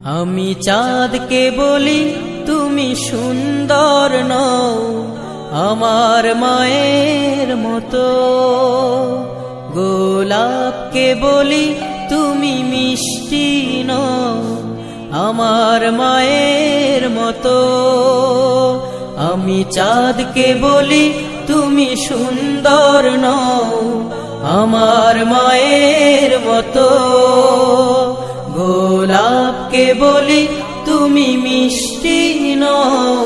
আমি চাঁদকে বলি তুমি সুন্দর নও আমার মায়ের মতো, গোলাপকে বলি তুমি মিষ্টি নও আমার মায়ের মতো। আমি চাঁদকে বলি তুমি সুন্দর নও আমার মায়ের মতো, গোলাপকে বলি তুমি মিষ্টি নও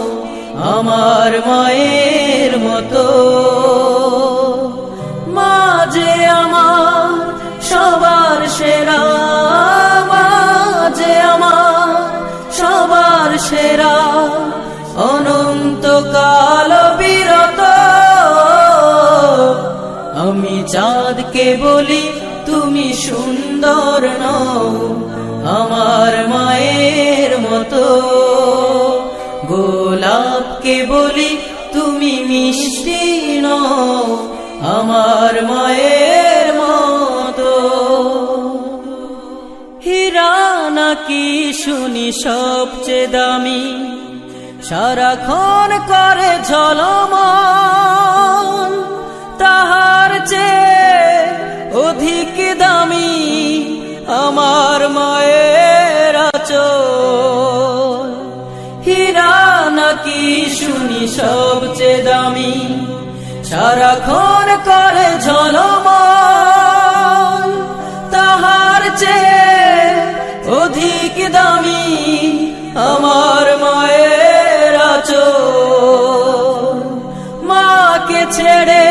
আমার মায়ের মতো। মা যে আমার সবার সেরা, মা যে আমার সবার সেরা, অনন্তকাল বিরত। আমি চাঁদকে বলি তুমি সুন্দর নও আমার মায়ের মতো, গোলাপকে বলি তুমি মিষ্টি নও আমার মায়ের মতো। হীরা নাকি শুনি সবচেয়ে দামি, সারাক্ষণ করে ঝলমল, তাহার চেয়ে অধিক দামি আমার মায়ের আঁচল। হীরা নাকি শুনি সবচেয়ে দামি, সারাক্ষণ করে ঝলমল, তাহার চেয়ে অধিক দামি আমার মায়ের আঁচল। মাকে ছেড়ে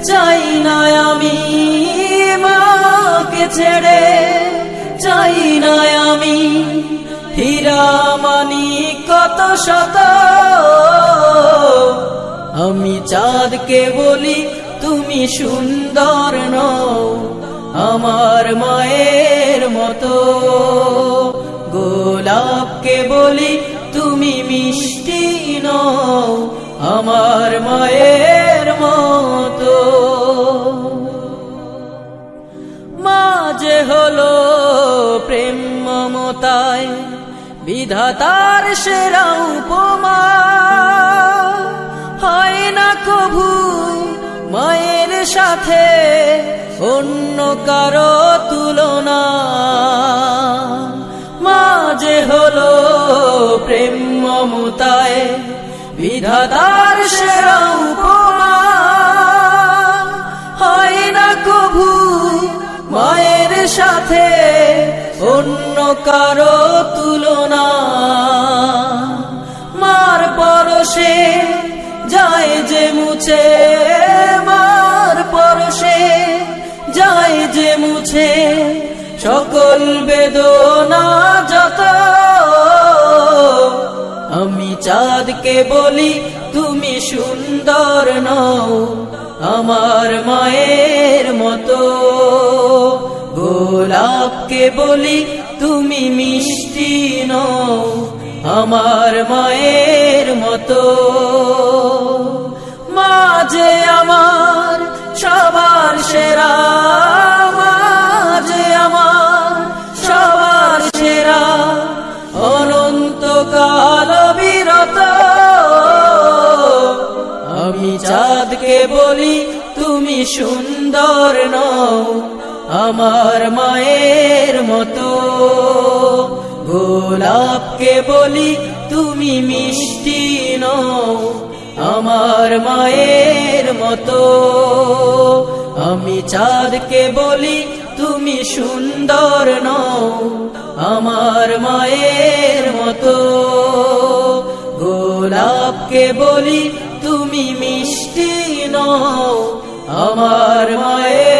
চাই না আমি, মাকে ছেড়ে চাই না আমি, হীরা মানি কত শত। আমি চাঁদকে বলি তুমি সুন্দর নও আমার মায়ের মতো, গোলাপকে বলি তুমি মিষ্টি নও আমার মায়ের মতো। মা যে হলো প্রেম মমতায় বিধাতার সেরা উপমা, হয় না কভু মায়ের সাথে অন্য কারো তুলনা। মা যে হলো প্রেম মমতায় বিধাতার সেরা উপমা, হয় না কভু মায়ের সাথে অন্য কারো তুলনা। মার পরশে যায় যে মুছে, মার পরশে যায় যে মুছে সকল বেদনা যত। আমি চাঁদকে বলি তুমি সুন্দর নও আমার মায়ের মতো, গোলাপকে বলি তুমি মিষ্টি নও আমার মায়ের মতো। মা যে আমার সবার সেরা, মা যে আমার সবার সেরা, অনন্তকাল বিরত। আমি চাঁদকে বলি তুমি সুন্দর নও আমার মায়ের মতো, গোলাপকে বলি তুমি মিষ্টি নও আমার মায়ের মতো। আমি চাঁদকে বলি তুমি সুন্দর নও আমার মায়ের মতো, গোলাপকে বলি তুমি মিষ্টি নও আমার মায়ের